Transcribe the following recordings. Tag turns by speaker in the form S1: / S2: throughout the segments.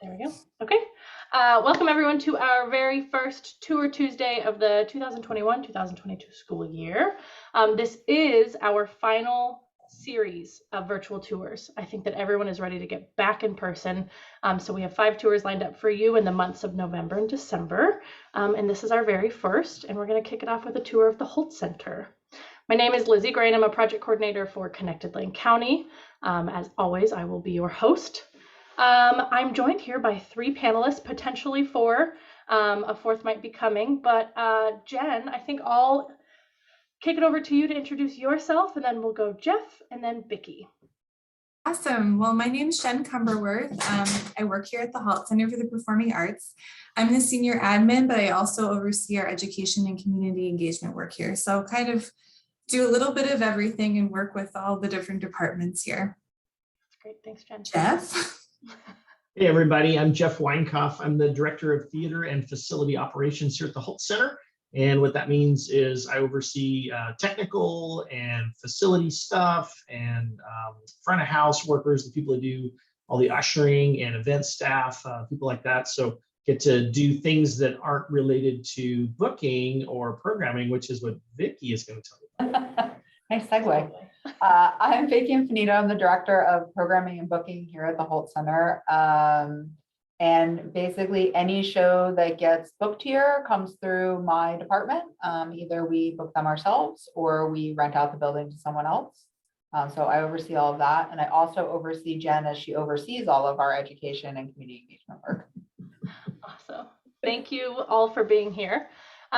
S1: There we go. Okay. Welcome everyone to our very first Tour Tuesday of the 2021-2022 school year. This is our final series of virtual tours. I think that everyone is ready to get back in person. So we have 5 tours lined up for you in the months of November and December. And this is our very first, and we're going to kick it off with a tour of the Hult Center. My name is Lizzie Gray, and I'm a project coordinator for Connected Lane County. As always, I will be your host. I'm joined here by 3 panelists, potentially 4. A 4th might be coming, but Jen, I think I'll kick it over to you to introduce yourself, and then we'll go Jeff and then Vicki.
S2: Awesome. Well, my name is Jen Cumberworth. I work here at the Hult Center for the Performing Arts. I'm the senior admin, but I also oversee our education and community engagement work here. So kind of do a little bit of everything and work with all the different departments here.
S1: That's great. Thanks, Jen.
S2: Jeff?
S3: Hey everybody, I'm Jeff Weinkoff. I'm the Director of Theater and Facility Operations here at the Hult Center. And what that means is I oversee technical and facility stuff and front of house workers, the people that do all the ushering and event staff, people like that. So get to do things that aren't related to booking or programming, which is what Vicki is going to tell you.
S4: Nice segue. I'm Vicki Infinito. I'm the Director of Programming and Booking here at the Hult Center. And basically any show that gets booked here comes through my department. Either we book them ourselves or we rent out the building to someone else. So I oversee all of that. And I also oversee Jen as she oversees all of our education and community engagement work.
S1: Awesome. Thank you all for being here.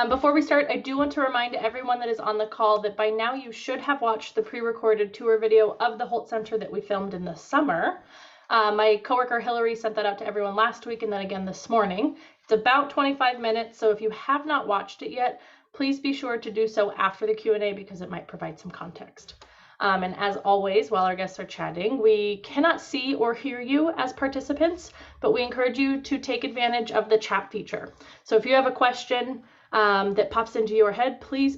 S1: Before we start, I do want to remind everyone that is on the call that by now you should have watched the pre-recorded tour video of the Hult Center that we filmed in the summer. My coworker Hillary sent that out to everyone last week and then again this morning. It's about 25 minutes, so if you have not watched it yet, please be sure to do so after the Q&A because it might provide some context. And as always, while our guests are chatting, we cannot see or hear you as participants, but we encourage you to take advantage of the chat feature. So if you have a question that pops into your head, please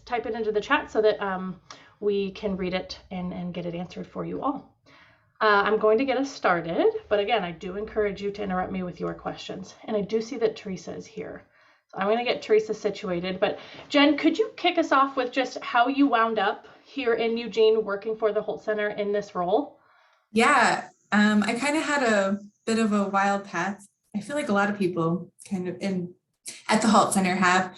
S1: type it into the chat so that we can read it and get it answered for you all. I'm going to get us started, but again, I do encourage you to interrupt me with your questions. And I do see that Theresa is here. So I'm going to get Theresa situated, but Jen, could you kick us off with just how you wound up here in Eugene working for the Hult Center in this role?
S2: Yeah, I kind of had a bit of a wild path. I feel like a lot of people kind of at the Hult Center have.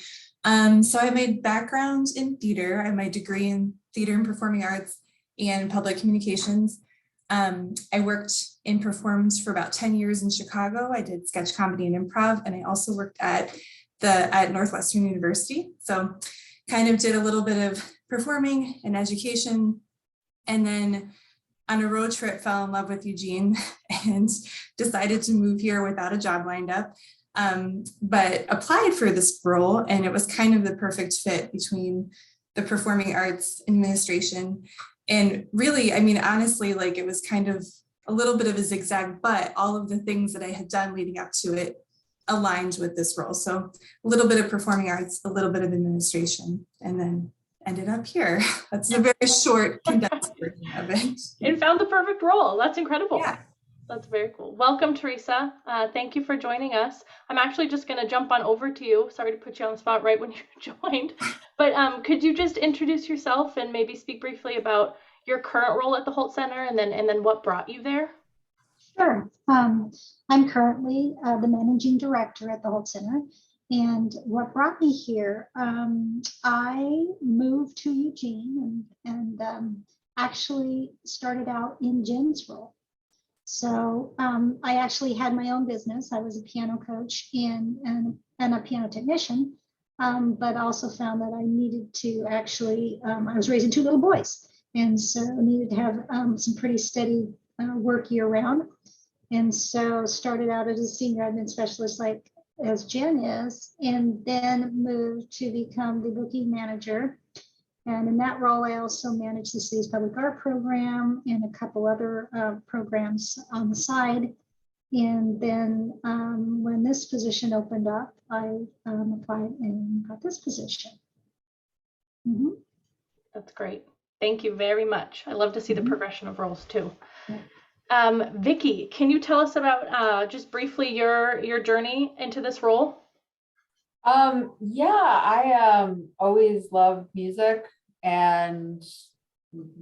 S2: So I made background in theater. I have my degree in theater and performing arts and public communications. I worked in performs for about 10 years in Chicago. I did sketch comedy and improv, and I also worked at Northwestern University. So kind of did a little bit of performing and education, and then on a road trip fell in love with Eugene and decided to move here without a job lined up. But applied for this role, and it was kind of the perfect fit between the performing arts administration. And really, I mean, honestly, like it was kind of a little bit of a zigzag, but all of the things that I had done leading up to it aligned with this role. So a little bit of performing arts, a little bit of administration, and then ended up here. That's a very short, condensed version of it.
S1: And found the perfect role. That's incredible.
S2: Yeah.
S1: That's very cool. Welcome, Theresa. Thank you for joining us. I'm actually just going to jump on over to you. Sorry to put you on the spot right when you joined, but could you just introduce yourself and maybe speak briefly about your current role at the Hult Center and then what brought you there?
S5: Sure. I'm currently the managing director at the Hult Center. And what brought me here, I moved to Eugene and actually started out in Jen's role. So I actually had my own business. I was a piano coach and a piano technician, but also found that I needed to actually, I was raising 2 little boys. And so I needed to have some pretty steady work year round. And so started out as a senior admin specialist like as Jen is, and then moved to become the booking manager. And in that role, I also managed the city's public art program and a couple other programs on the side. And then when this position opened up, I applied and got this position. Mm-hmm.
S1: That's great. Thank you very much. I love to see the progression of roles too.
S5: Yeah.
S1: Vicky, can you tell us about just briefly your journey into this role?
S4: Yeah, I always loved music and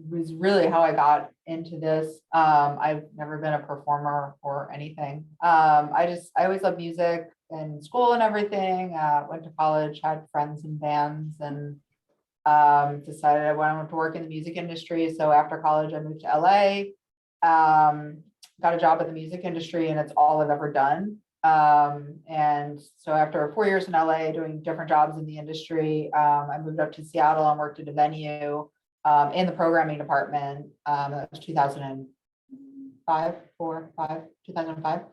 S4: was really how I got into this. I've never been a performer or anything. I always loved music in school and everything. Went to college, had friends in bands, and decided I wanted to work in the music industry. So after college, I moved to LA, got a job in the music industry, and it's all I've ever done. And so after 4 years in LA doing different jobs in the industry, I moved up to Seattle and worked at a venue in the programming department. That was 2005.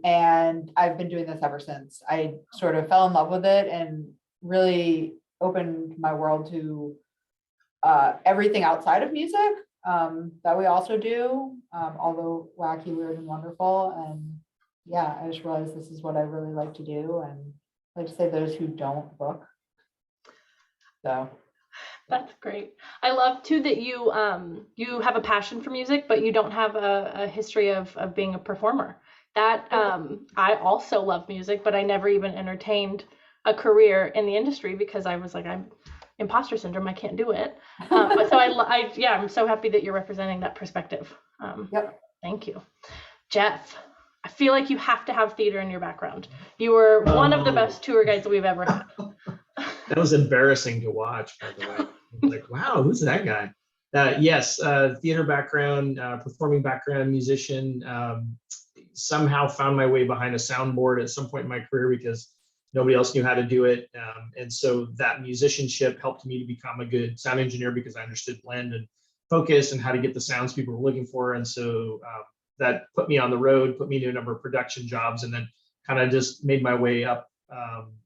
S4: And I've been doing this ever since. I sort of fell in love with it and really opened my world to everything outside of music that we also do, although wacky, weird, and wonderful. And yeah, I just realized this is what I really like to do, and I like to say those who don't book. So
S1: that's great. I love too that you have a passion for music, but you don't have a history of being a performer. That I also love music, but I never even entertained a career in the industry because I was like, I'm imposter syndrome, I can't do it. But so I'm so happy that you're representing that perspective.
S4: Yep.
S1: Thank you. Jeff, I feel like you have to have theater in your background. You were one of the best tour guides that we've ever had.
S3: That was embarrassing to watch, by the way. I was like, wow, who's that guy? Yes, theater background, performing background, musician. Somehow found my way behind a soundboard at some point in my career because nobody else knew how to do it. And so that musicianship helped me to become a good sound engineer because I understood blend and focus and how to get the sounds people were looking for. And so that put me on the road, put me into a number of production jobs, and then kind of just made my way up.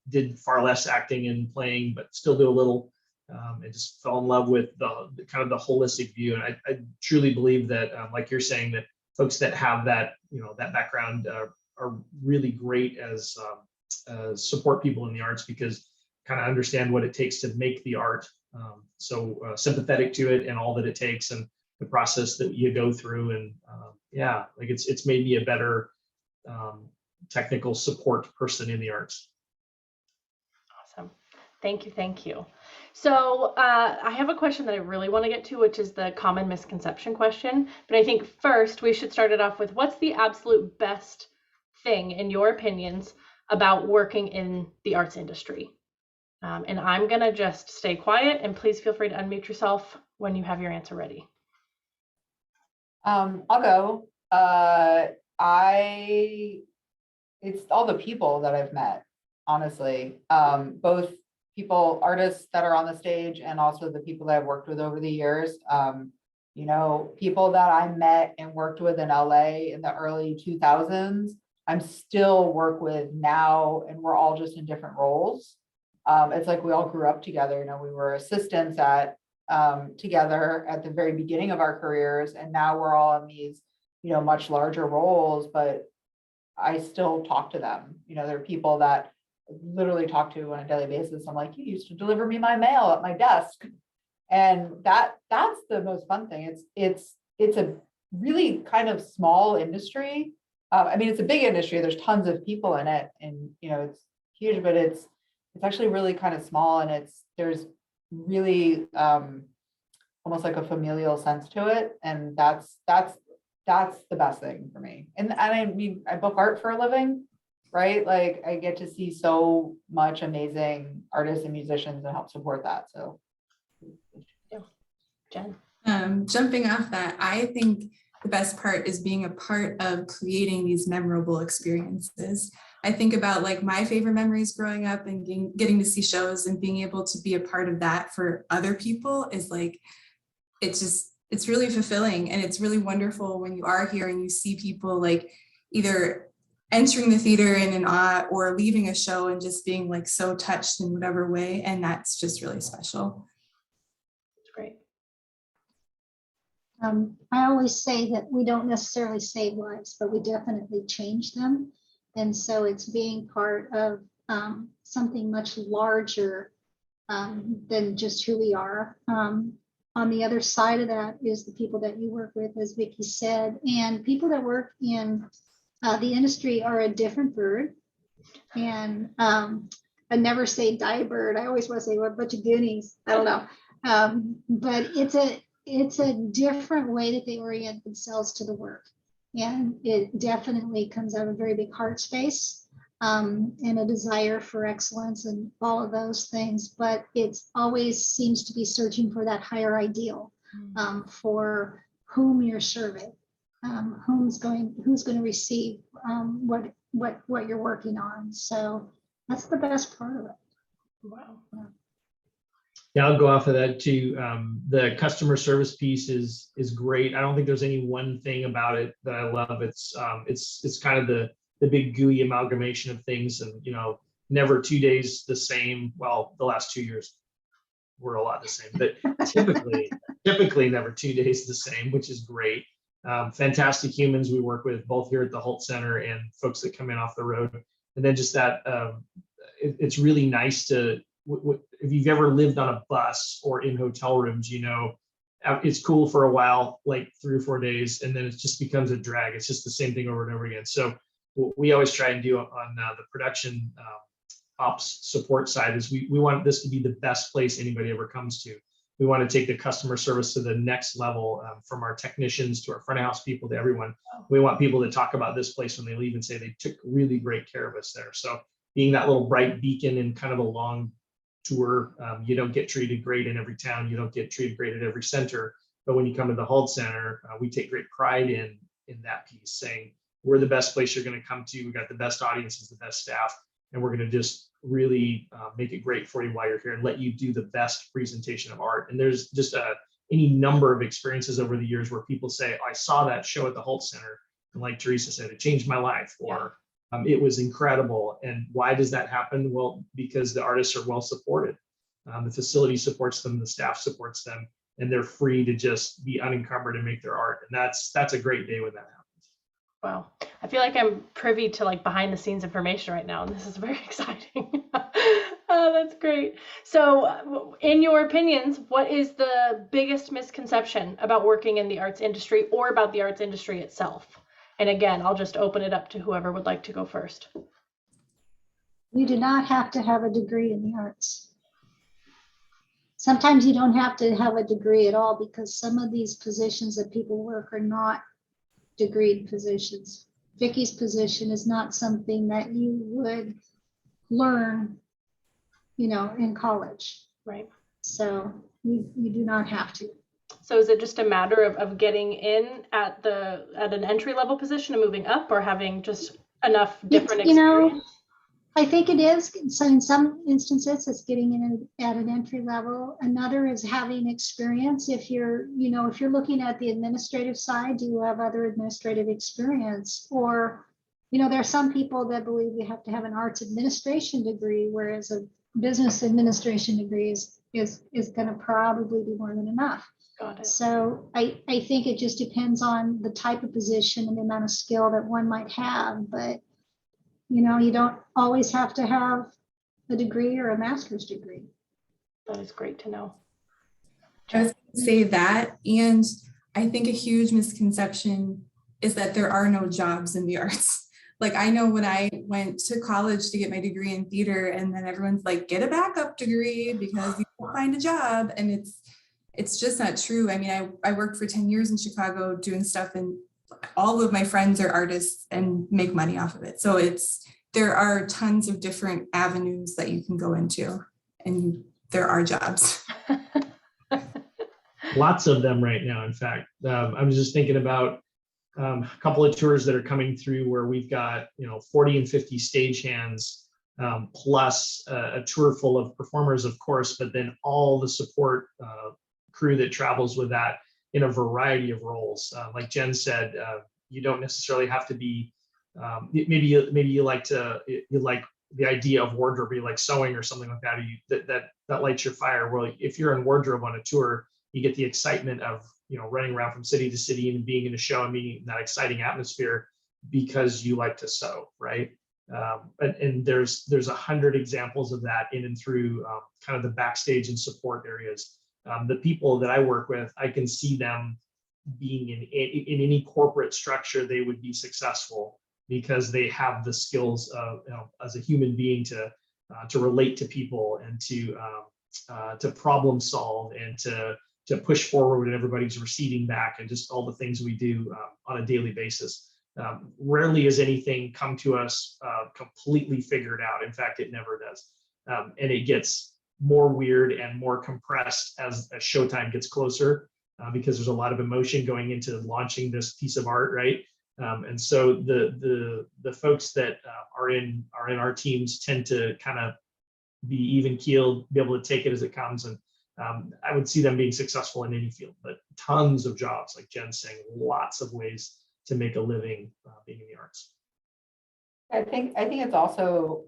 S3: Did far less acting and playing, but still do a little. And just fell in love with the kind of the holistic view. And I truly believe that, like you're saying, that folks that have that, that background are really great as support people in the arts because kind of understand what it takes to make the art. So sympathetic to it and all that it takes and the process that you go through. And like it's made me a better technical support person in the arts.
S1: Awesome. Thank you. So I have a question that I really want to get to, which is the common misconception question. But I think first we should start it off with what's the absolute best thing, in your opinions, about working in the arts industry? And I'm going to just stay quiet, and please feel free to unmute yourself when you have your answer ready.
S4: I'll go. It's all the people that I've met, honestly, both people, artists that are on the stage, and also the people that I've worked with over the years. People that I met and worked with in LA in the early 2000s, I'm still work with now, and we're all just in different roles. It's like we all grew up together. We were assistants together at the very beginning of our careers, and now we're all in these, much larger roles, but I still talk to them. There are people that I literally talk to on a daily basis. I'm like, you used to deliver me my mail at my desk. And that's the most fun thing. It's a really kind of small industry. It's a big industry. There's tons of people in it, and it's huge, but it's actually really kind of small, and there's really almost like a familial sense to it, and that's the best thing for me. And I book art for a living, right? Like I get to see so much amazing artists and musicians and help support that. So,
S1: Jen.
S2: Jumping off that, I think the best part is being a part of creating these memorable experiences. I think about like my favorite memories growing up and getting to see shows and being able to be a part of that for other people is like, it's really fulfilling, and it's really wonderful when you are here and you see people like either entering the theater in an awe or leaving a show and just being like so touched in whatever way. And that's just really special.
S1: That's great.
S5: I always say that we don't necessarily save lives, but we definitely change them. And so it's being part of something much larger than just who we are. on the other side of that is the people that you work with, as Vicki said, and people that work in the industry are a different bird. And I never say die bird. I always want to say, what a bunch of goonies. I don't know. But it's a different way that they orient themselves to the work. And it definitely comes out of a very big heart space, and a desire for excellence and all of those things. But it always seems to be searching for that higher ideal, for whom you're serving, who's going to receive what you're working on. So that's the best part of it.
S1: Wow.
S3: Yeah, I'll go off of that too. The customer service piece is great. I don't think there's any one thing about it that I love. It's kind of the big gooey amalgamation of things, and never 2 days the same. Well, the last 2 years were a lot the same, but typically never 2 days the same, which is great. Fantastic humans we work with both here at the Hult Center and folks that come in off the road. And then just that it's really nice to, if you've ever lived on a bus or in hotel rooms, it's cool for a while, like 3 or 4 days, and then it just becomes a drag. It's just the same thing over and over again. So what we always try and do on the production ops support side is we want this to be the best place anybody ever comes to. We want to take the customer service to the next level, from our technicians to our front of house people to everyone. We want people to talk about this place when they leave and say they took really great care of us there. So being that little bright beacon in kind of a long tour, you don't get treated great in every town. You don't get treated great at every center. But when you come to the Hult Center, we take great pride in that piece, saying we're the best place you're going to come to. We got the best audiences, the best staff, and we're going to just really make it great for you while you're here and let you do the best presentation of art. And there's just any number of experiences over the years where people say, I saw that show at the Hult Center, and like Theresa said, it changed my life, or it was incredible. And why does that happen? Well, because the artists are well supported. The facility supports them, the staff supports them, and they're free to just be unencumbered and make their art. And that's a great day when that happens.
S1: Wow. I feel like I'm privy to like behind the scenes information right now, and this is very exciting. Oh, that's great. So in your opinions, what is the biggest misconception about working in the arts industry or about the arts industry itself? And again, I'll just open it up to whoever would like to go first.
S5: You do not have to have a degree in the arts. Sometimes you don't have to have a degree at all, because some of these positions that people work are not degreed positions. Vicki's position is not something that you would learn, in college.
S1: Right.
S5: So you do not have to.
S1: So is it just a matter of getting in at an entry level position and moving up, or having just enough different experience?
S5: I think it is. So in some instances, it's getting in at an entry level. Another is having experience. If you're looking at the administrative side, do you have other administrative experience? Or, there are some people that believe you have to have an arts administration degree, whereas a business administration degree is going to probably be more than enough.
S1: Got it.
S5: So I think it just depends on the type of position and the amount of skill that one might have. But you don't always have to have a degree or a master's degree.
S1: That is great to know.
S2: I was going to say that, and I think a huge misconception is that there are no jobs in the arts. Like, I know when I went to college to get my degree in theater, and then everyone's like, get a backup degree because you won't find a job. And it's just not true. I mean, I worked for 10 years in Chicago doing stuff, and all of my friends are artists and make money off of it. So there are tons of different avenues that you can go into, and there are jobs.
S3: Lots of them right now. In fact, I was just thinking about a couple of tours that are coming through where we've got 40 and 50 stagehands, plus a tour full of performers, of course, but then all the support crew that travels with that in a variety of roles. Like Jen said, you don't necessarily have to be, maybe you like the idea of wardrobe, you like sewing or something like that, that lights your fire. Well, if you're in wardrobe on a tour, you get the excitement of running around from city to city and being in a show and being in that exciting atmosphere because you like to sew, right? And there's 100 examples of that in and through kind of the backstage and support areas. the people that I work with, I can see them being in any corporate structure, they would be successful because they have the skills of, as a human being to relate to people and to problem solve and to push forward when everybody's receding back, and just all the things we do on a daily basis. Rarely has anything come to us completely figured out. In fact, it never does. And it gets more weird and more compressed as showtime gets closer, because there's a lot of emotion going into launching this piece of art, right? And so the folks that are in our teams tend to kind of be even keeled, be able to take it as it comes, and I would see them being successful in any field. But tons of jobs, like Jen's saying, lots of ways to make a living being in the arts.
S4: I think it's also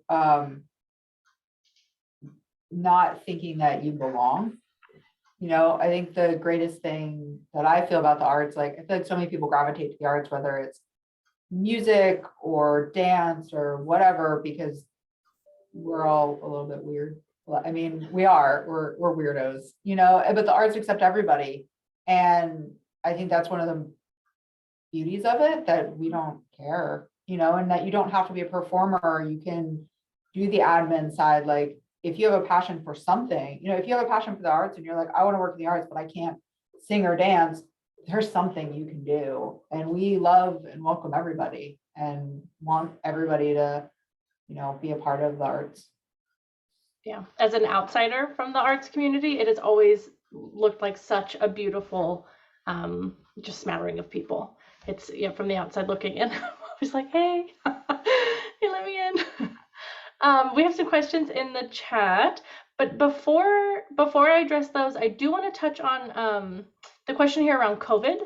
S4: not thinking that you belong. I think the greatest thing that I feel about the arts, like I feel like so many people gravitate to the arts, whether it's music or dance or whatever, because we're all a little bit weird. Well, I mean, we're weirdos, but the arts accept everybody. And I think that's one of the beauties of it, that we don't care, and that you don't have to be a performer. You can do the admin side. Like, if you have a passion for something, if you have a passion for the arts and you're like, I want to work in the arts, but I can't sing or dance, there's something you can do. And we love and welcome everybody and want everybody to, be a part of the arts.
S1: Yeah, as an outsider from the arts community, it has always looked like such a beautiful, just smattering of people. It's from the outside looking in, I was like, hey, hey, let me in. We have some questions in the chat, but before I address those, I do want to touch on the question here around COVID.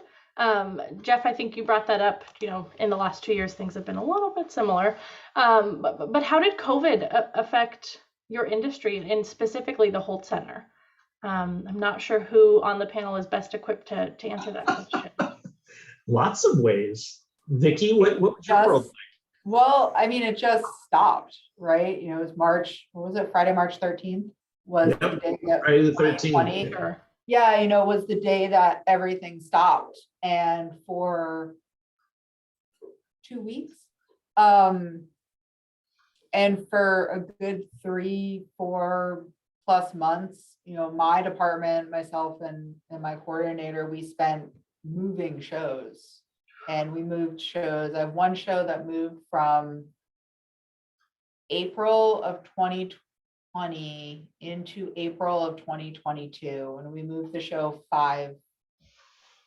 S1: Jeff, I think you brought that up. In the last 2 years, things have been a little bit similar. But how did COVID affect your industry, and specifically the Hult Center? I'm not sure who on the panel is best equipped to answer that question.
S3: Lots of ways. Vicki, what was your world like?
S4: Well, I mean, it just stopped, right? It was March, what was it? Friday, March 13th was the day that
S3: Friday the 13th.
S4: Sure. Yeah, was the day that everything stopped. And for 2 weeks, and for a good 3-4 plus months, my department, myself and my coordinator, we spent moving shows. And we moved shows. I have one show that moved from April of 2020 into April of 2022. And we moved the show 5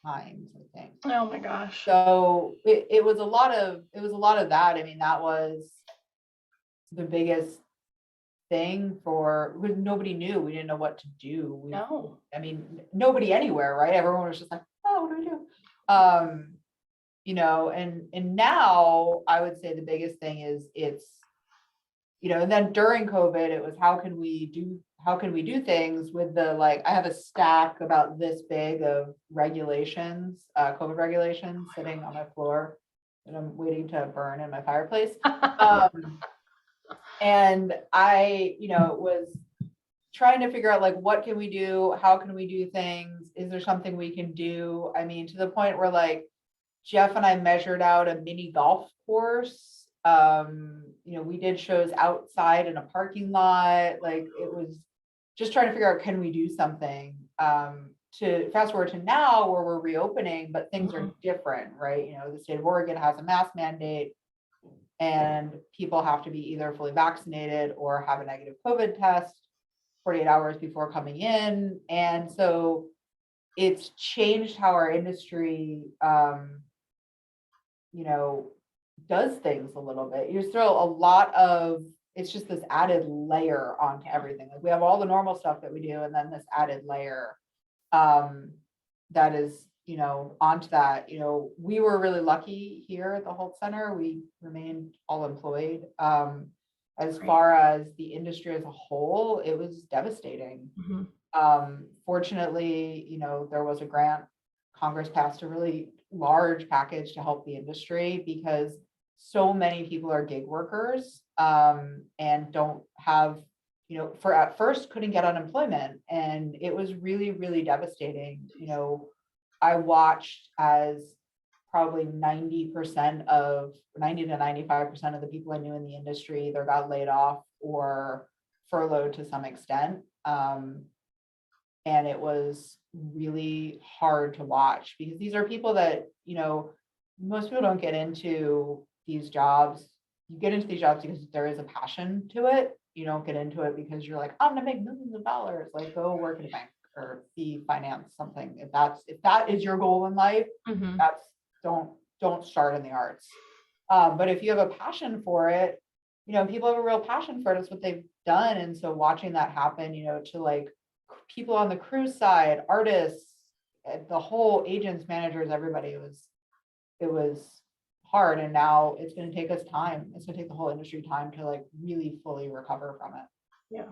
S4: times, I think.
S1: Oh my gosh.
S4: So it was a lot of that. I mean, that was the biggest thing because nobody knew. We didn't know what to do.
S1: No.
S4: I mean, nobody anywhere, right? Everyone was just like, oh, what do we do? And now I would say the biggest thing is and then during COVID, it was how can we do things with I have a stack about this big of regulations, COVID regulations sitting on my floor that I'm waiting to burn in my fireplace. And I, was trying to figure out what can we do? How can we do things? Is there something we can do? I mean, to the point where Jeff and I measured out a mini golf course. We did shows outside in a parking lot. It was just trying to figure out, can we do something? To fast forward to now where we're reopening, but things are different, right? The state of Oregon has a mask mandate and people have to be either fully vaccinated or have a negative COVID test 48 hours before coming in. And so it's changed how our industry, does things a little bit. You throw it's just this added layer onto everything. We have all the normal stuff that we do, and then this added layer that is, onto that. We were really lucky here at the Hult Center. We remained all employed. As far as the industry as a whole, it was devastating. Fortunately, there was a grant. Congress passed a really large package to help the industry because so many people are gig workers and don't have you know, for at first couldn't get unemployment, and it was really, really devastating. You know, I watched as probably 90 to 95% of the people I knew in the industry either got laid off or furloughed to some extent. And it was really hard to watch because these are people that, you know, most people don't get into these jobs. You get into these jobs because there is a passion to it. You don't get into it because you're like, I'm gonna make millions of dollars. Like, go work at a bank or be finance something. If that is your goal in life, that's don't start in the arts. But if you have a passion for it, you know, people have a real passion for it. It's what they've done. And so watching that happen, you know, to like people on the cruise side, artists, the whole agents, managers, everybody, it was hard. And now it's going to take us time. It's going to take the whole industry time to like really fully recover from it.
S1: Yeah.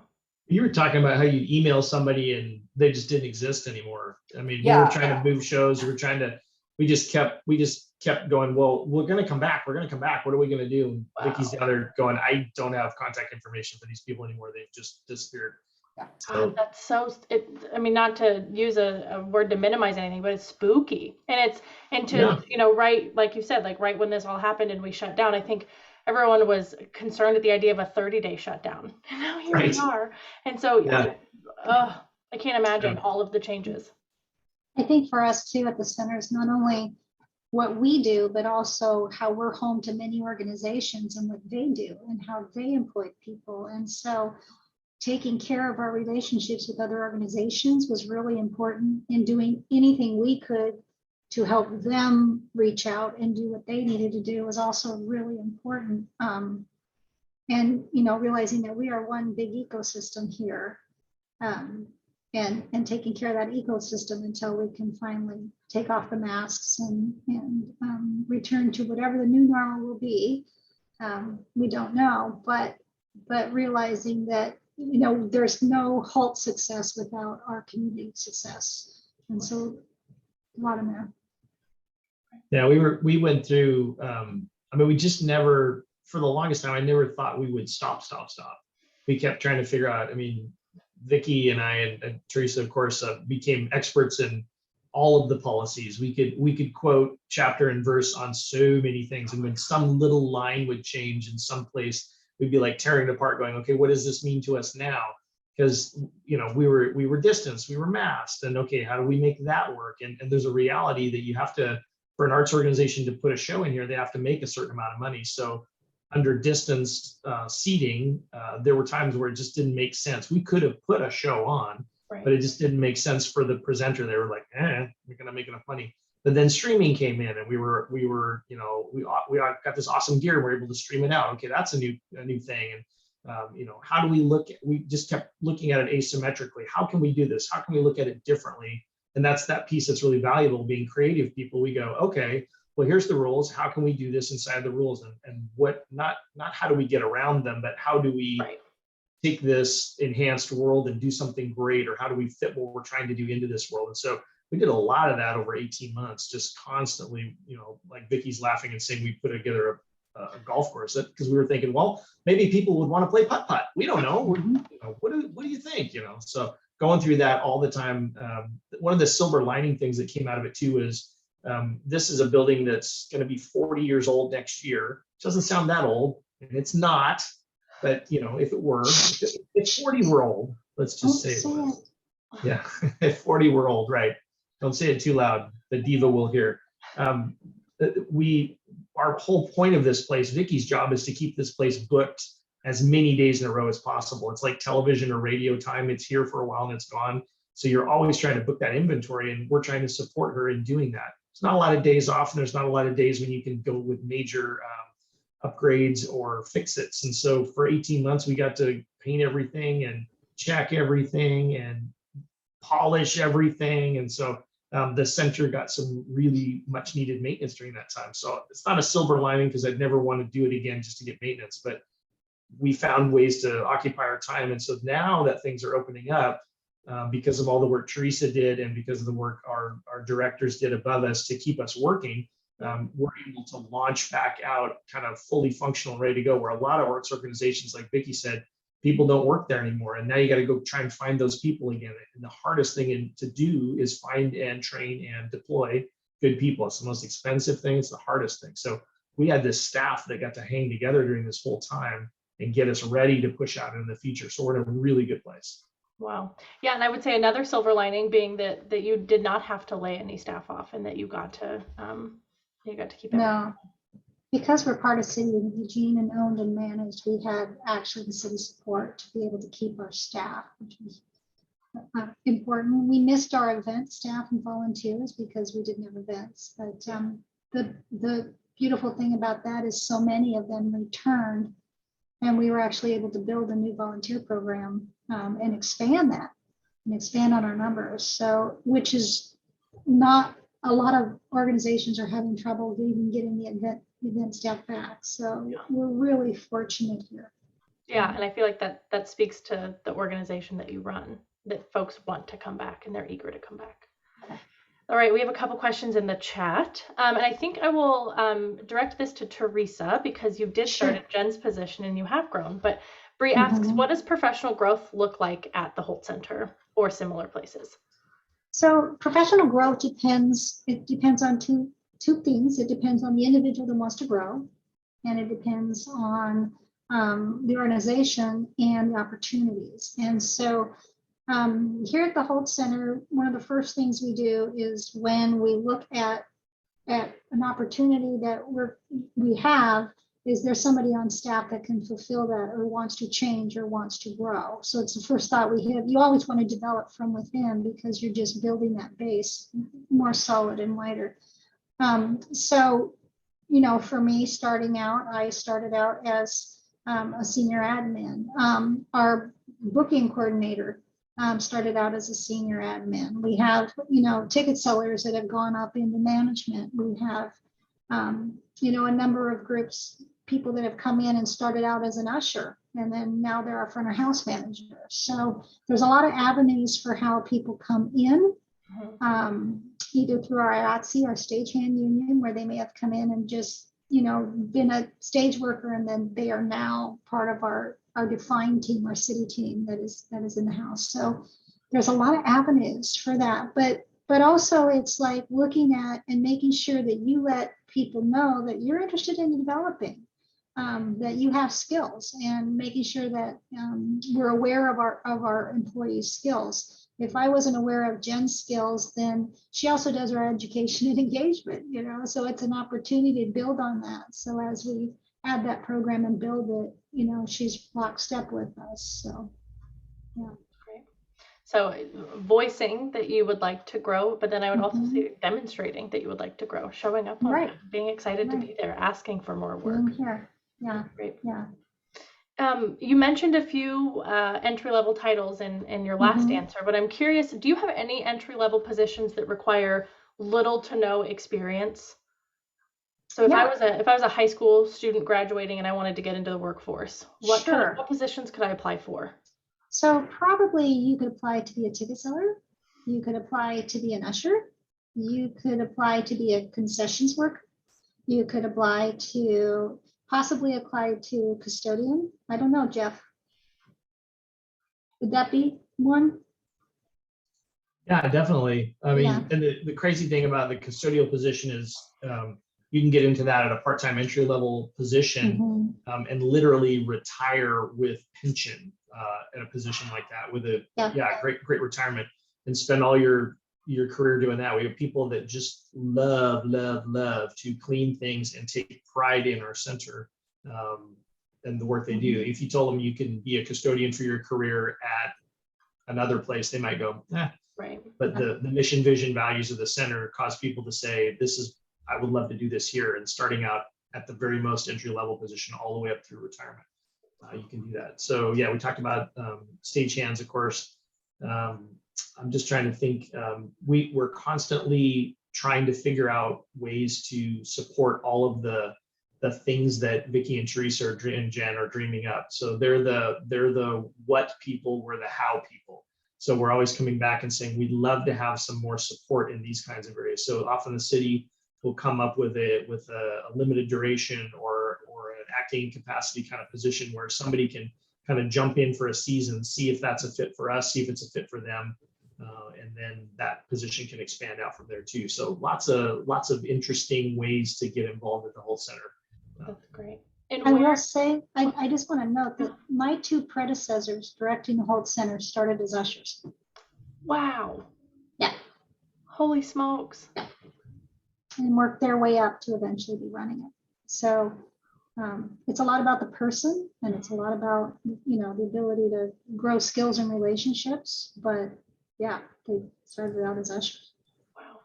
S3: You were talking about how you email somebody and they just didn't exist anymore. I mean, we
S4: Yeah.
S3: were trying to move shows. We just kept going, well, we're going to come back. We're going to come back. What are we going to do? And
S1: Wow.
S3: Vicky's the other going, I don't have contact information for these people anymore. They've just disappeared.
S4: Yeah.
S3: So
S1: That's so, I mean, not to use a word to minimize anything, but it's spooky. And
S3: Yeah.
S1: you know, right, like you said, like right when this all happened and we shut down, I think everyone was concerned at the idea of a 30-day shutdown. And now here we
S3: Right.
S1: are. And so,
S3: Yeah.
S1: I can't imagine
S3: Yeah.
S1: all of the changes.
S5: I think for us too at the center is not only what we do, but also how we're home to many organizations and what they do and how they employ people. And so taking care of our relationships with other organizations was really important, in doing anything we could to help them reach out and do what they needed to do was also really important. And, you know, realizing that we are one big ecosystem here, and taking care of that ecosystem until we can finally take off the masks and return to whatever the new normal will be. We don't know, but realizing that, you know, there's no Hult success without our community success. And so a lot of that.
S3: Yeah, we went through, I mean, we just never, for the longest time, I never thought we would stop. We kept trying to figure out, I mean, Vicky and I and Theresa, of course, became experts in all of the policies. We could quote chapter and verse on so many things. And when some little line would change in some place, we'd be like tearing it apart going, okay, what does this mean to us now? Because, you know, we were distanced, we were masked, and okay, how do we make that work? And there's a reality that you have to, for an arts organization to put a show in here, they have to make a certain amount of money. So under distance seating, there were times where it just didn't make sense. We could have put a show on,
S1: Right.
S3: but it just didn't make sense for the presenter. They were like, we're gonna make enough money. But then streaming came in, and we were, you know, we got this awesome gear, and we're able to stream it out. Okay, that's a new thing. And you know, how do we look at? We just kept looking at it asymmetrically. How can we do this? How can we look at it differently? And that's that piece that's really valuable. Being creative people, we go, okay, well, here's the rules. How can we do this inside the rules? And what, not how do we get around them, but how do we
S1: Right.
S3: take this enhanced world and do something great, or how do we fit what we're trying to do into this world? And so we did a lot of that over 18 months, just constantly, you know, like Vicky's laughing and saying we put together a golf course, because we were thinking, well, maybe people would want to play putt-putt. We don't know. You know, what do you think? You know, so going through that all the time. One of the silver lining things that came out of it too is this is a building that's going to be 40 years old next year. It doesn't sound that old, and it's not. But you know, if it were, if 40 were old, let's just say it was. Yeah, if 40 were old, right? Don't say it too loud. The diva will hear. Our whole point of this place, Vicky's job, is to keep this place booked as many days in a row as possible. It's like television or radio time. It's here for a while and it's gone. So you're always trying to book that inventory, and we're trying to support her in doing that. There's not a lot of days off, and there's not a lot of days when you can go with major upgrades or fix-its. And so for 18 months, we got to paint everything and check everything and polish everything. And so the center got some really much needed maintenance during that time. So it's not a silver lining, because I'd never want to do it again just to get maintenance, but we found ways to occupy our time. And so now that things are opening up, because of all the work Theresa did and because of the work our directors did above us to keep us working, we're able to launch back out kind of fully functional, ready to go, where a lot of arts organizations, like Vicki said, people don't work there anymore. And now you got to go try and find those people again. And the hardest thing to do is find and train and deploy good people. It's the most expensive thing. It's the hardest thing. So we had this staff that got to hang together during this whole time and get us ready to push out in the future. So we're in a really good place.
S1: Wow. Yeah, and I would say another silver lining being that you did not have to lay any staff off, and that you got to keep it.
S5: No, because we're part of City of Eugene and owned and managed, we had actually the city support to be able to keep our staff, which was important. We missed our event staff and volunteers because we didn't have events. But the beautiful thing about that is so many of them returned, and we were actually able to build a new volunteer program and expand that and expand on our numbers. So, which is not a lot of organizations are having trouble even getting the event staff back. So we're really fortunate here.
S1: Yeah, and I feel like that speaks to the organization that you run, that folks want to come back and they're eager to come back. All right, we have a couple questions in the chat. And I think I will direct this to Theresa, because you did start at Jen's position and you have grown. But Bree asks, what does professional growth look like at the Hult Center or similar places?
S5: So professional growth depends. It depends on two things. It depends on the individual that wants to grow, and it depends on the organization and the opportunities. And so here at the Hult Center, one of the first things we do is when we look at an opportunity that we have, is there somebody on staff that can fulfill that or wants to change or wants to grow? So it's the first thought we have. You always want to develop from within because you're just building that base more solid and lighter. So, you know, for me, starting out, I started out as a senior admin. Our booking coordinator started out as a senior admin. We have, you know, ticket sellers that have gone up into management. We have, you know, a number of groups, people that have come in and started out as an usher, and then now they're our front of house manager. So there's a lot of avenues for how people come in, either through our IATSE, our stagehand union, where they may have come in and just, you know, been a stage worker, and then they are now part of our defined team, our city team that is in the house. So there's a lot of avenues for that, but also it's like looking at and making sure that you let people know that you're interested in developing, that you have skills, and making sure that we're aware of our employees' skills. If I wasn't aware of Jen's skills, then she also does our education and engagement, you know, so it's an opportunity to build on that. So as we add that program and build it, you know, she's lockstep with us. So, yeah.
S1: Great. So voicing that you would like to grow, but then I would also say demonstrating that you would like to grow, showing up on that, being excited to be there, asking for more work.
S5: Here. Yeah.
S1: Great.
S5: Yeah.
S1: You mentioned a few entry-level titles in your last answer, but I'm curious, do you have any entry-level positions that require little to no experience? So if I was a high school student graduating and I wanted to get into the workforce, what positions could I apply for?
S5: So probably you could apply to be a ticket seller. You could apply to be an usher. You could apply to be a concessions worker. You could possibly apply to custodian. I don't know, Jeff. Would that be one?
S3: Yeah, definitely. I mean, and the crazy thing about the custodial position is you can get into that at a part-time entry-level position and literally retire with pension at a position like that with a great retirement, and spend all your career doing that. We have people that just love to clean things and take pride in our center and the work they do. If you told them you can be a custodian for your career at another place, they might go,
S1: Right.
S3: But the mission, vision, values of the center cause people to say, I would love to do this here. And starting out at the very most entry level position all the way up through retirement, you can do that. So yeah, we talked about stagehands, of course. I'm just trying to think. We're constantly trying to figure out ways to support all of the things that Vicki and Theresa and Jen are dreaming up. So they're the what people, we're the how people. So we're always coming back and saying we'd love to have some more support in these kinds of areas. So often the city will come up with a limited duration or an acting capacity kind of position where somebody can kind of jump in for a season, see if that's a fit for us, see if it's a fit for them. And then that position can expand out from there too. So lots of interesting ways to get involved at the Hult Center.
S1: That's great. And
S5: I
S1: where,
S5: will say, I just want to note that my two predecessors directing the Hult Center started as ushers.
S1: wow.
S5: Yeah.
S1: Holy smokes.
S5: And worked their way up to eventually be running it. So it's a lot about the person, and it's a lot about, you know, the ability to grow skills and relationships. But yeah, they started out as ushers.
S1: Wow.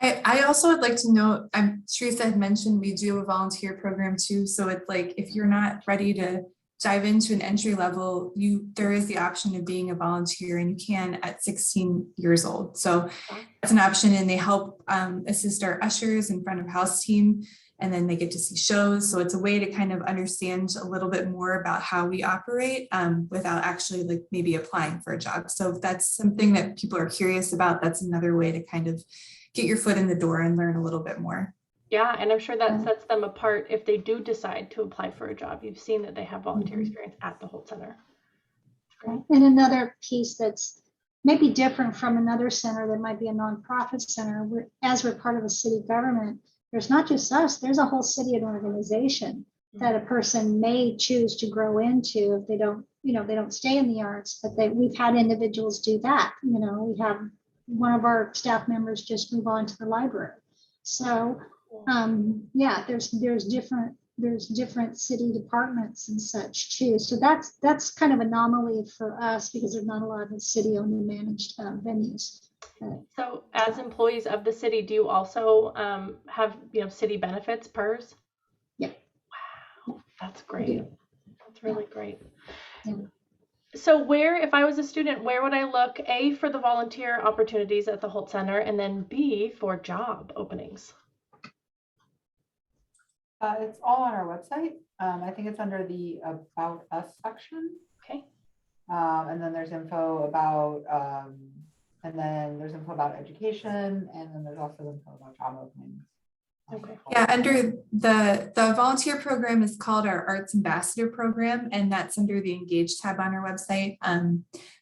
S2: I also would like to note, Theresa had mentioned we do a volunteer program too. So it's like, if you're not ready to dive into an entry level, there is the option of being a volunteer, and you can at 16 years old. So that's an option, and they help assist our ushers and front of house team, and then they get to see shows. So it's a way to kind of understand a little bit more about how we operate without actually like maybe applying for a job. So if that's something that people are curious about, that's another way to kind of get your foot in the door and learn a little bit more.
S1: Yeah, and I'm sure that sets them apart if they do decide to apply for a job. You've seen that they have volunteer experience at the Hult Center.
S5: Right. And another piece that's maybe different from another center that might be a nonprofit center, as we're part of the city government, there's not just us, there's a whole city and organization that a person may choose to grow into if they don't, you know, they don't stay in the arts, but we've had individuals do that. You know, we have one of our staff members just move on to the library. So yeah, there's different city departments and such too. So that's kind of anomaly for us because there's not a lot of city-owned and managed venues.
S1: So as employees of the city, do you also have, you know, city benefits, PERS?
S5: Yeah.
S1: Wow, that's great. That's really great.
S5: Yeah.
S1: So where, if I was a student, where would I look, A, for the volunteer opportunities at the Hult Center, and then B, for job openings?
S4: It's all on our website. I think it's under the About Us section.
S1: Okay.
S4: And then there's info about, education, and then there's also info about job openings.
S1: Okay.
S2: Yeah, under the volunteer program is called our Arts Ambassador Program, and that's under the Engage tab on our website.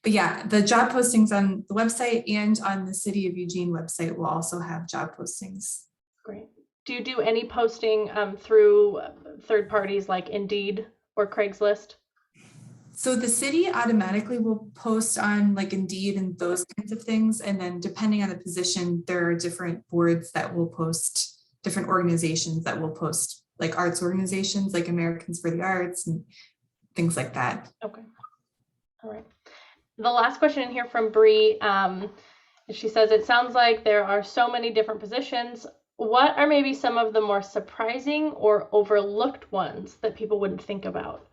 S2: But yeah, the job postings on the website and on the City of Eugene website will also have job postings.
S1: Great. Do you do any posting through third parties like Indeed or Craigslist?
S2: So the city automatically will post on like Indeed and those kinds of things. And then depending on the position, there are different boards that will post, different organizations that will post, like arts organizations like Americans for the Arts and things like that.
S1: Okay. All right. The last question in here from Bree, she says, it sounds like there are so many different positions. What are maybe some of the more surprising or overlooked ones that people wouldn't think about?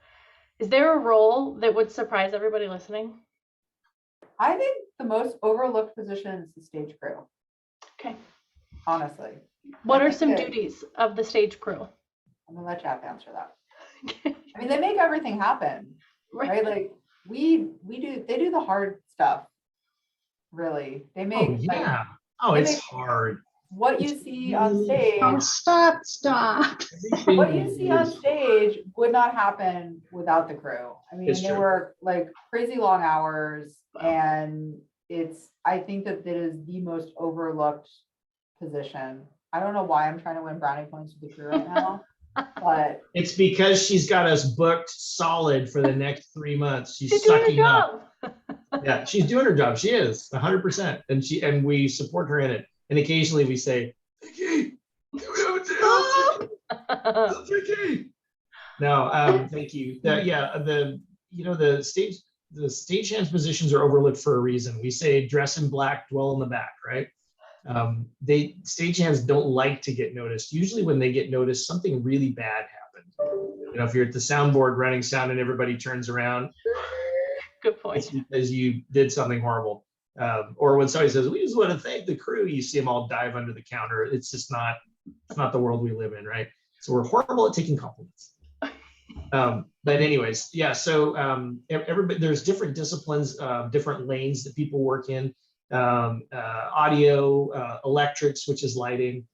S1: Is there a role that would surprise everybody listening?
S4: I think the most overlooked position is the stage crew.
S1: Okay.
S4: Honestly.
S1: What are some duties of the stage crew?
S4: I'm gonna let Jeff answer that. I mean, they make everything happen, right? Like they do the hard stuff. Really, they make.
S3: Oh yeah. It's hard.
S4: What you see on stage.
S5: Oh, stop.
S4: What you see on stage would not happen without the crew. I mean, they work like crazy long hours, and I think that is the most overlooked position. I don't know why I'm trying to win brownie points with the crew right now, but
S3: it's because she's got us booked solid for the next 3 months. She's sucking up. Yeah, she's doing her job. She is 100%, and we support her in it. And occasionally we say, Vicky, Vicky. No, thank you. The stagehands positions are overlooked for a reason. We say dress in black, dwell in the back, right? Stagehands don't like to get noticed. Usually when they get noticed, something really bad happened. You know, if you're at the soundboard running sound and everybody turns around,
S1: good point.
S3: It's because you did something horrible. Or when somebody says, we just want to thank the crew, you see them all dive under the counter. It's just not the world we live in, right? So we're horrible at taking compliments. But anyways, yeah, so everybody, there's different disciplines, different lanes that people work in, audio, electrics, which is lighting,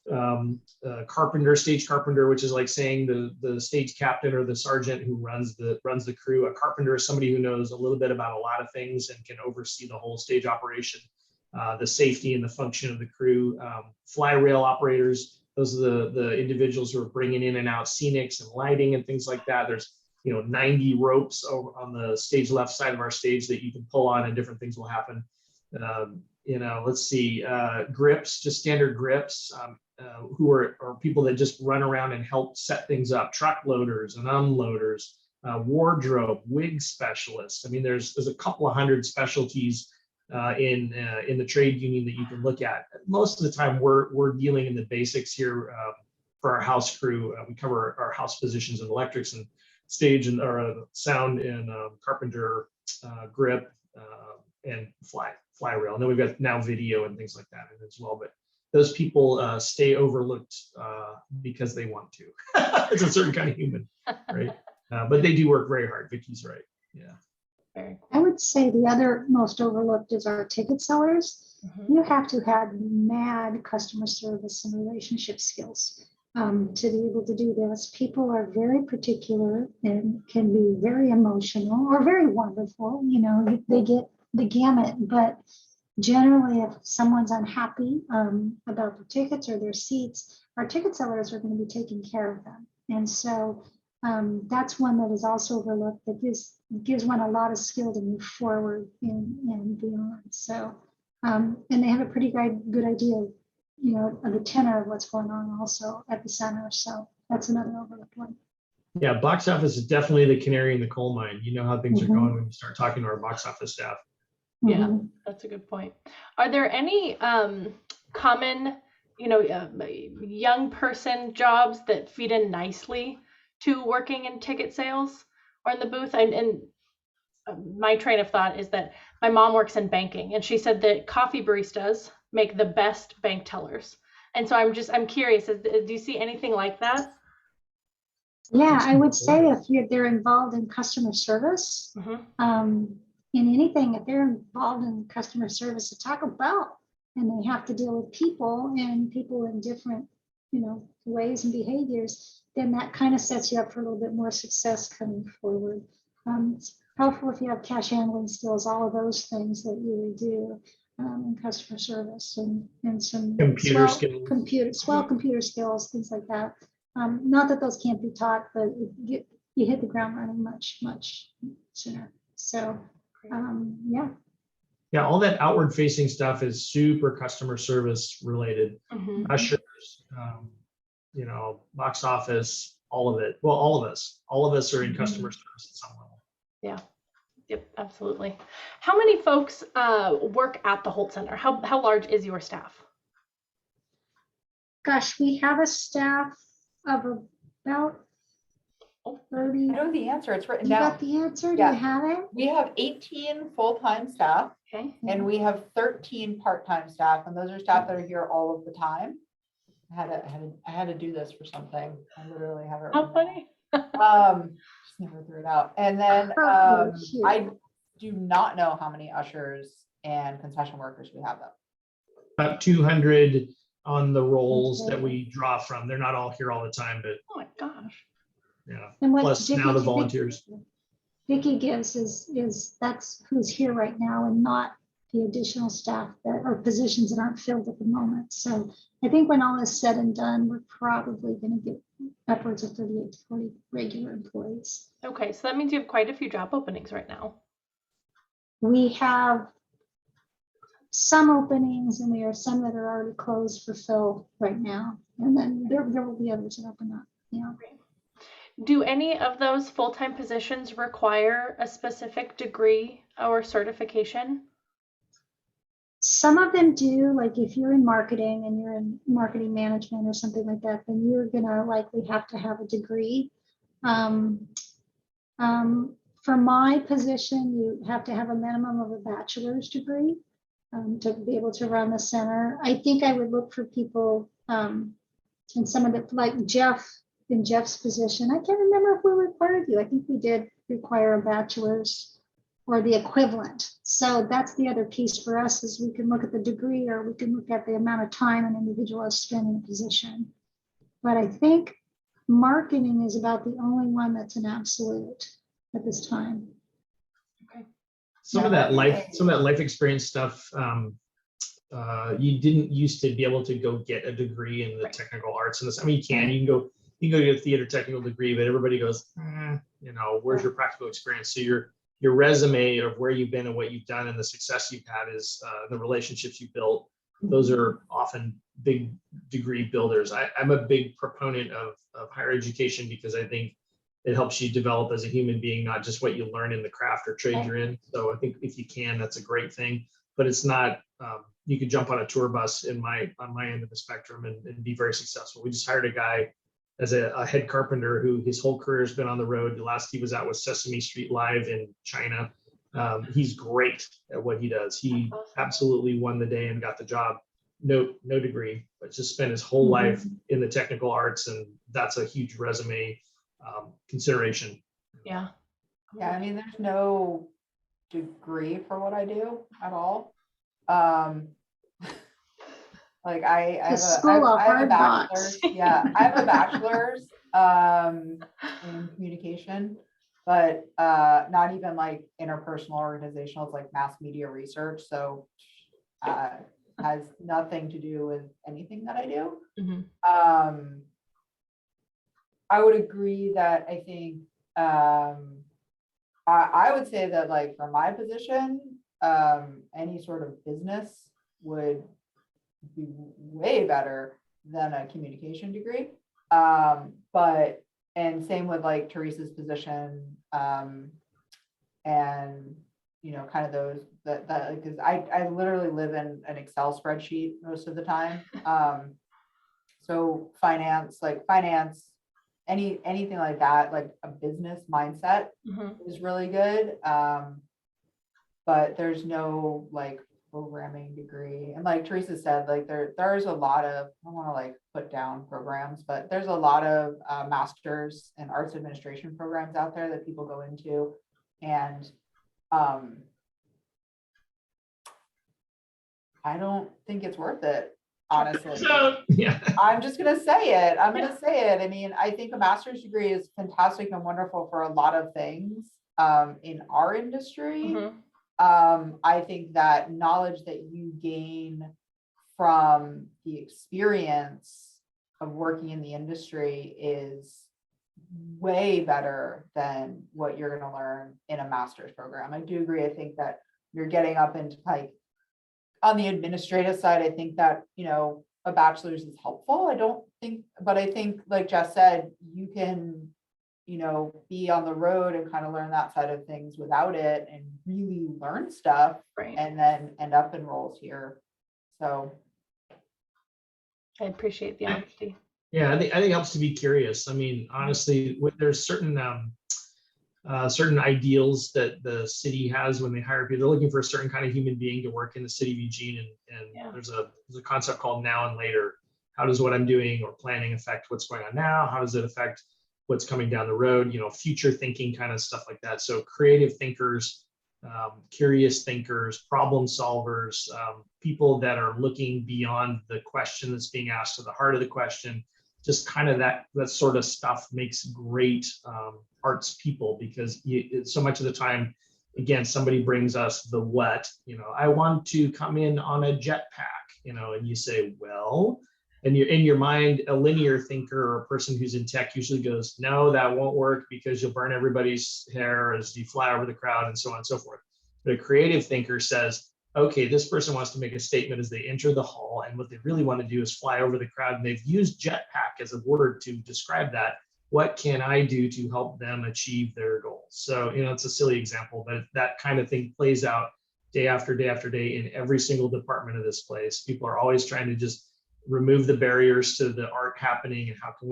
S3: carpenter, stage carpenter, which is like saying the stage captain or the sergeant who runs the crew. A carpenter is somebody who knows a little bit about a lot of things and can oversee the whole stage operation, the safety and the function of the crew. Fly rail operators, those are the individuals who are bringing in and out scenics and lighting and things like that. There's 90 ropes over on the stage left side of our stage that you can pull on and different things will happen. Let's see, grips, just standard grips, who are people that just run around and help set things up, truck loaders and unloaders, wardrobe, wig specialists. I mean, there's a couple of hundred specialties in the trade union that you can look at. Most of the time, we're dealing in the basics here for our house crew. We cover our house positions and electrics and stage and or sound and carpenter, grip, and fly rail. And then we've got now video and things like that as well. But those people stay overlooked because they want to. It's a certain kind of human, right? But they do work very hard. Vicky's right. Yeah.
S1: Very cool.
S5: I would say the other most overlooked is our ticket sellers. You have to have mad customer service and relationship skills to be able to do this. People are very particular and can be very emotional or very wonderful. They get the gamut, but generally if someone's unhappy about their tickets or their seats, our ticket sellers are going to be taking care of them. And so that's one that is also overlooked, that gives one a lot of skill to move forward and beyond. So, and they have a pretty good idea of the tenor of what's going on also at the center. So that's another overlooked one.
S3: Yeah, box office is definitely the canary in the coal mine. You know how things are going when you start talking to our box office staff.
S1: Yeah, that's a good point. Are there any common, young person jobs that feed in nicely to working in ticket sales or in the booth? And my train of thought is that my mom works in banking, and she said that coffee baristas make the best bank tellers. And so I'm curious, do you see anything like that?
S5: Yeah, I would say if they're involved in customer service, in anything, if they're involved in customer service at Taco Bell and they have to deal with people in different, ways and behaviors, then that kind of sets you up for a little bit more success coming forward. It's helpful if you have cash handling skills, all of those things that you would do in customer service and some
S3: Computer skills.
S5: Computer skills, things like that. Not that those can't be taught, but you hit the ground running much sooner. So
S3: yeah, all that outward facing stuff is super customer service related. Ushers, box office, all of it. Well, all of us are in customer service at some level.
S1: Yeah. Yep, absolutely. How many folks work at the Hult Center? How large is your staff?
S5: Gosh, we have a staff of about 30.
S4: I know the answer. It's written
S5: You
S4: down.
S5: got the answer?
S4: Yeah.
S5: Do you have it?
S4: We have 18 full-time staff.
S1: Okay.
S4: And we have 13 part-time staff, and those are staff that are here all of the time. I had to do this for something. I literally have it.
S1: How funny.
S4: Just never threw it out. And then
S5: Perfect.
S4: I do not know how many ushers and concession workers we have though.
S3: About 200 on the rolls that we draw from. They're not all here all the time, but
S1: Oh my gosh.
S3: yeah.
S5: And what
S3: Plus now the volunteers.
S5: Vicky gives is that's who's here right now and not the additional staff that or positions that aren't filled at the moment. So I think when all is said and done, we're probably going to get upwards of 38 to 40 regular employees.
S1: Okay, so that means you have quite a few job openings right now.
S5: We have some openings and we have some that are already closed for fill right now. And then there will be others that open up. Yeah.
S1: Do any of those full-time positions require a specific degree or certification?
S5: Some of them do, like if you're in marketing and you're in marketing management or something like that, then you're gonna likely have to have a degree. For my position, you have to have a minimum of a bachelor's degree to be able to run the center. I think I would look for people in some of the, like Jeff, in Jeff's position. I can't remember if we required you. I think we did require a bachelor's or the equivalent. So that's the other piece for us, is we can look at the degree, or we can look at the amount of time an individual has spent in a position. But I think marketing is about the only one that's an absolute at this time.
S3: Some of that life experience stuff, you didn't used to be able to go get a degree in the technical arts and this. I mean, you can go get a theater technical degree, but everybody goes, where's your practical experience? So your resume of where you've been and what you've done and the success you've had is the relationships you built. Those are often big degree builders. I'm a big proponent of higher education because I think it helps you develop as a human being, not just what you learn in the craft or trade you're in. So I think if you can, that's a great thing. But it's not, you could jump on a tour bus on my end of the spectrum and be very successful. We just hired a guy as a head carpenter who his whole career has been on the road. The last he was out was Sesame Street Live in China. He's great at what he does. He absolutely won the day and got the job. No degree, but just spent his whole life in the technical arts, and that's a huge resume consideration.
S1: Yeah.
S4: Yeah, I mean, there's no degree for what I do at all. Like I have a bachelor's. Yeah, I have a bachelor's in communication, but not even like interpersonal organizational. It's like mass media research. So has nothing to do with anything that I do.
S1: Mm-hmm.
S4: I would agree that I think I would say that, like, for my position, any sort of business would be way better than a communication degree. And same with like Theresa's position, and kind of those that because I literally live in an Excel spreadsheet most of the time. So finance, anything like that, like a business mindset is really good. But there's no like programming degree. And like Theresa said, like there's a lot of, I don't want to like put down programs, but there's a lot of masters and arts administration programs out there that people go into. And I don't think it's worth it, honestly.
S3: Yeah.
S4: I'm just going to say it. I'm going to say it. I mean, I think a master's degree is fantastic and wonderful for a lot of things in our industry. I think that knowledge that you gain from the experience of working in the industry is way better than what you're going to learn in a master's program. I do agree. I think that you're getting up into like on the administrative side, I think that, a bachelor's is helpful. I think like Jess said, you can, be on the road and kind of learn that side of things without it and really learn stuff,
S1: right,
S4: and then end up in roles here. So
S1: I appreciate the honesty.
S3: Yeah, I think it helps to be curious. I mean, honestly, there's certain ideals that the city has when they hire people. They're looking for a certain kind of human being to work in the city of Eugene, and there's a concept called now and later. How does what I'm doing or planning affect what's going on now? How does it affect what's coming down the road? Future thinking kind of stuff like that. So creative thinkers, curious thinkers, problem solvers, people that are looking beyond the question that's being asked to the heart of the question. Just kind of that sort of stuff makes great arts people, because so much of the time, again, somebody brings us the what, I want to come in on a jetpack, and you say, well, and you're in your mind, a linear thinker or a person who's in tech usually goes, no, that won't work because you'll burn everybody's hair as you fly over the crowd and so on and so forth. But a creative thinker says, okay, this person wants to make a statement as they enter the hall, and what they really want to do is fly over the crowd, and they've used jetpack as a word to describe that. What can I do to help them achieve their goals? So, it's a silly example, but that kind of thing plays out day after day after day in every single department of this place. People are always trying to just remove the barriers to the art happening, and how can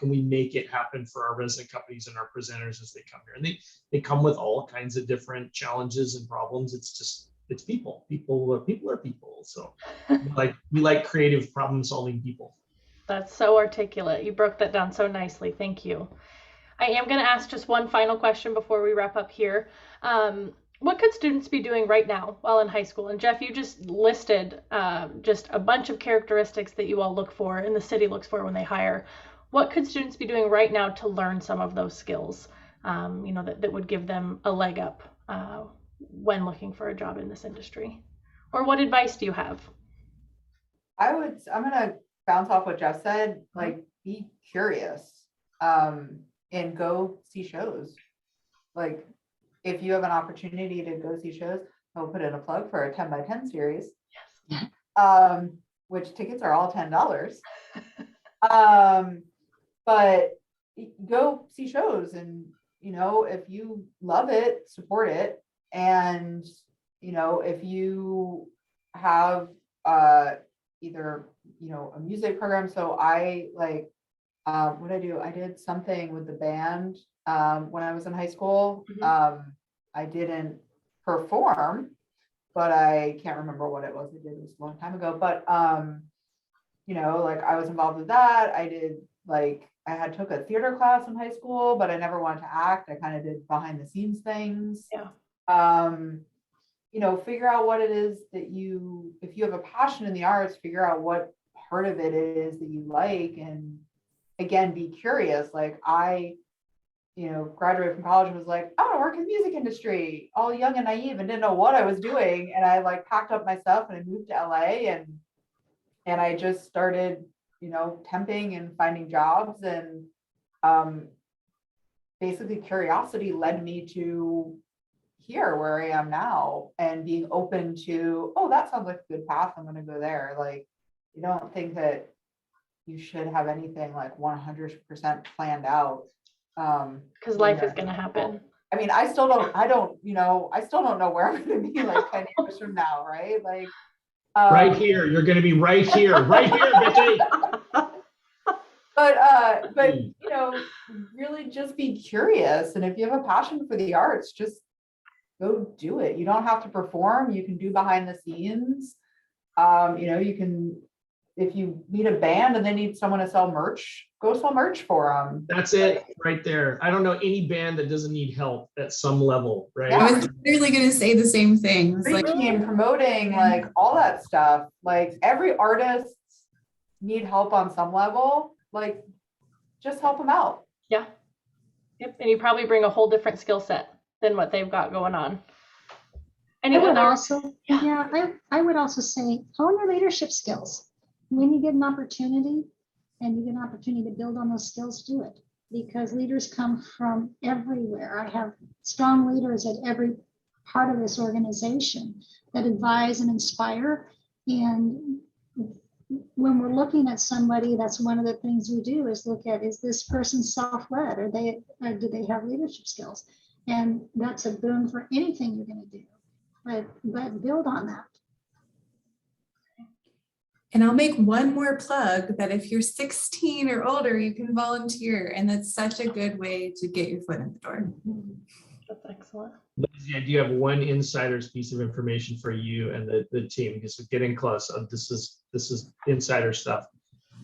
S3: we make it happen for our resident companies and our presenters as they come here. And they come with all kinds of different challenges and problems. It's people. People are people. So we like creative problem solving people.
S1: That's so articulate. You broke that down so nicely. Thank you. I am going to ask just one final question before we wrap up here. What could students be doing right now while in high school? And Jeff, you just listed just a bunch of characteristics that you all look for and the city looks for when they hire. What could students be doing right now to learn some of those skills, that would give them a leg up when looking for a job in this industry? Or what advice do you have?
S4: I'm gonna bounce off what Jeff said, like be curious, and go see shows. Like if you have an opportunity to go see shows, I'll put in a plug for a 10 by 10 series.
S1: Yes.
S4: Which tickets are all $10. But go see shows, and if you love it, support it. And if you have either a music program. So I like what I do. I did something with the band when I was in high school. I didn't perform, but I can't remember what it was. I did, it was a long time ago. But like I was involved with that. I did I took a theater class in high school, but I never wanted to act. I kind of did behind the scenes things.
S1: Yeah.
S4: Figure out what it is that if you have a passion in the arts, figure out what part of it is that you like. And again, be curious. Like I, graduated from college and was like, I want to work in the music industry, all young and naive and didn't know what I was doing. And I packed up my stuff and I moved to LA and I just started, temping and finding jobs. And basically curiosity led me to here where I am now, and being open to, oh, that sounds like a good path, I'm going to go there. Like, you don't think that you should have anything 100% planned out.
S1: Because life is going to happen.
S4: I mean, I still don't know where I'm going to be 10 years from now, right?
S3: Right here, you're going to be right here, Betty.
S4: But really just be curious. And if you have a passion for the arts, just go do it. You don't have to perform. You can do behind the scenes. You can, if you meet a band and they need someone to sell merch, go sell merch for them.
S3: That's it right there. I don't know any band that doesn't need help at some level, right?
S2: I was literally going to say the same thing. It's
S4: Promoting, all that stuff. Every artist need help on some level. Just help them out.
S1: Yeah. Yep. And you probably bring a whole different skill set than what they've got going on.
S5: I would also say hone your leadership skills. When you get an opportunity and you get an opportunity to build on those skills, do it, because leaders come from everywhere. I have strong leaders at every part of this organization that advise and inspire. And when we're looking at somebody, that's one of the things we do is look at, is this person self-led, or do they have leadership skills? And that's a boon for anything you're going to do, but build on that.
S2: And I'll make one more plug that if you're 16 or older, you can volunteer. And that's such a good way to get your foot in the door.
S1: That's excellent.
S3: Lindsay, I do have one insider's piece of information for you and the team. Just getting close. This is insider stuff.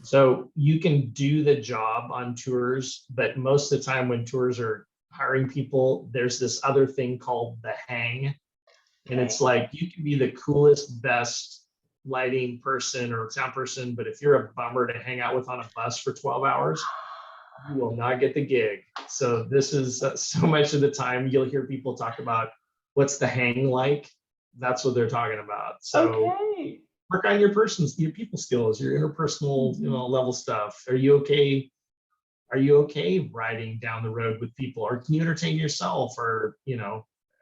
S3: So you can do the job on tours, but most of the time when tours are hiring people, there's this other thing called the hang. And it's you can be the coolest, best lighting person or sound person, but if you're a bummer to hang out with on a bus for 12 hours, you will not get the gig. So this is so much of the time you'll hear people talk about what's the hang like. That's what they're talking about. So work on your people skills, your interpersonal, level stuff. Are you okay? Are you okay riding down the road with people, or can you entertain yourself, or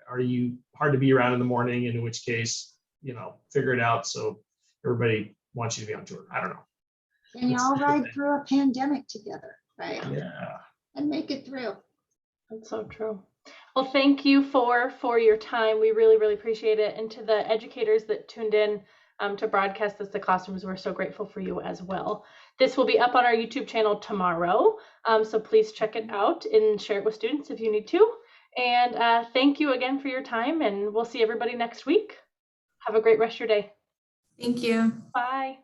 S3: are you hard to be around in the morning? In which case, figure it out. So everybody wants you to be on tour. I don't know.
S5: And you all ride through a pandemic together, right?
S3: Yeah.
S5: And make it through.
S1: That's so true. Well, thank you for your time. We really, really appreciate it. And to the educators that tuned in to broadcast this to classrooms, we're so grateful for you as well. This will be up on our YouTube channel tomorrow. So please check it out and share it with students if you need to. And thank you again for your time, and we'll see everybody next week. Have a great rest of your day.
S2: Thank you.
S1: Bye.